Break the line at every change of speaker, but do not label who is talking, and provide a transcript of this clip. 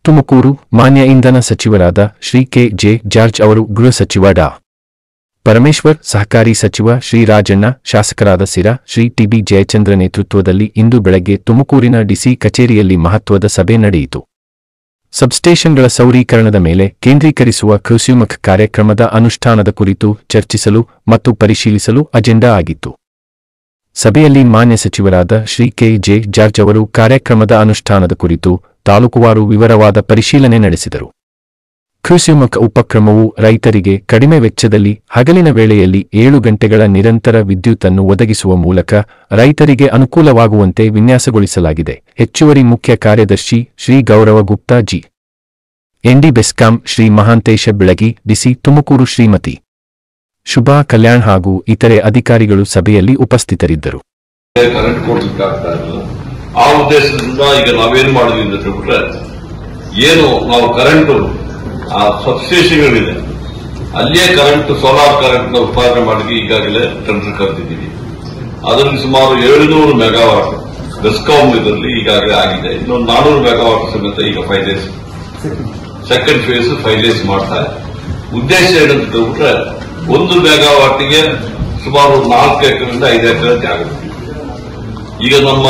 ತುಮಕೂರು ಮಾನ್ಯ ಇಂಧನ ಸಚಿವರಾದ ಶ್ರೀ ಕೆ.ಜೆ. ಜಾರ್ಜ್ ಅವರು, ಗೃಹ ಸಚಿವ ಡಾ. ಪರಮೇಶ್ವರ್, ಸಹಕಾರಿ ಸಚಿವ ಶ್ರೀ ರಾಜಣ್ಣ, ಶಾಸಕರಾದ ಸಿರಾ ಶ್ರೀ ಟಿ.ಬಿ. ಜಯಚಂದ್ರ ನೇತೃತ್ವದಲ್ಲಿ ಇಂದು ಬೆಳಗ್ಗೆ ತುಮಕೂರಿನ ಡಿಸಿ ಕಚೇರಿಯಲ್ಲಿ ಮಹತ್ವದ ಸಭೆ ನಡೆಯಿತು. ಸಬ್ಸ್ಟೇಷನ್ಗಳ ಸೌರೀಕರಣದ ಮೇಲೆ ಕೇಂದ್ರೀಕರಿಸುವ ಕೃಷಿಮುಖ ಕಾರ್ಯಕ್ರಮದ ಅನುಷ್ಠಾನದ ಕುರಿತು ಚರ್ಚಿಸಲು ಮತ್ತು ಪರಿಶೀಲಿಸಲು ಅಜೆಂಡಾ ಆಗಿತ್ತು. ಸಭೆಯಲ್ಲಿ ಮಾನ್ಯ ಸಚಿವರಾದ ಶ್ರೀ ಕೆ.ಜೆ. ಜಾರ್ಜ್ ಅವರು ಕಾರ್ಯಕ್ರಮದ ಅನುಷ್ಠಾನದ ಕುರಿತು ತಾಲೂಕುವಾರು ವಿವರವಾದ ಪರಿಶೀಲನೆ ನಡೆಸಿದರು. ಕೃಷಿಮುಖ ಉಪಕ್ರಮವು ರೈತರಿಗೆ ಕಡಿಮೆ ವೆಚ್ಚದಲ್ಲಿ ಹಗಲಿನ ವೇಳೆಯಲ್ಲಿ 7 ಗಂಟೆಗಳ ನಿರಂತರ ವಿದ್ಯುತ್ತನ್ನು ಒದಗಿಸುವ ಮೂಲಕ ರೈತರಿಗೆ ಅನುಕೂಲವಾಗುವಂತೆ ವಿನ್ಯಾಸಗೊಳಿಸಲಾಗಿದೆ. ಹೆಚ್ಚುವರಿ ಮುಖ್ಯ ಕಾರ್ಯದರ್ಶಿ ಶ್ರೀ ಗೌರವ ಗುಪ್ತಾ ಜಿ. ಎನ್ಡಿ ಬೆಸ್ಕಾಂ ಶ್ರೀ ಮಹಾಂತೇಶ ಬೆಳಗಿ, ಡಿಸಿ ತುಮಕೂರು ಶ್ರೀಮತಿ ಶುಭಾ ಕಲ್ಯಾಣ್ ಹಾಗೂ ಇತರೆ ಅಧಿಕಾರಿಗಳು ಸಭೆಯಲ್ಲಿ ಉಪಸ್ಥಿತರಿದ್ದರು.
ಆ ಉದ್ದೇಶದಿಂದ ಈಗ ನಾವೇನು ಮಾಡಿದ್ವಿ ಅಂತ ಹೇಳ್ಬಿಟ್ರೆ, ಏನು ನಾವು ಕರೆಂಟ್ ಆ ಸಬ್ಸ್ಟೇಷನ್ಗಳಿದೆ ಅಲ್ಲೇ ಕರೆಂಟ್ ಸೋಲಾರ್ ಕರೆಂಟ್ ನ ಉತ್ಪಾದನೆ ಮಾಡಿ ಈಗಾಗಲೇ ಟೆಂಡರ್ ಕರೆದಿದ್ದೀವಿ. ಅದರಲ್ಲಿ ಸುಮಾರು 700 ಮೆಗಾವಾಟ್ ಬೆಸ್ಕಾಂ ಇದರಲ್ಲಿ ಈಗಾಗಲೇ ಆಗಿದೆ. ಇನ್ನೊಂದು 400 ಮೆಗಾವಾಟ್ ಸಮೇತ ಈಗ ಫೈನಲೈಸ್ ಸೆಕೆಂಡ್ ಫೇಸ್ ಫೈನಲೈಸ್ ಮಾಡ್ತಾರೆ. ಉದ್ದೇಶ ಏನಂತ ಹೇಳ್ಬಿಟ್ರೆ, 1 ಮೆಗಾವಾಟ್ಗೆ ಸುಮಾರು 4 ಎಕರೆಯಿಂದ 5 ಎಕರೆ ಜಾಗ. ಈಗ ನಮ್ಮ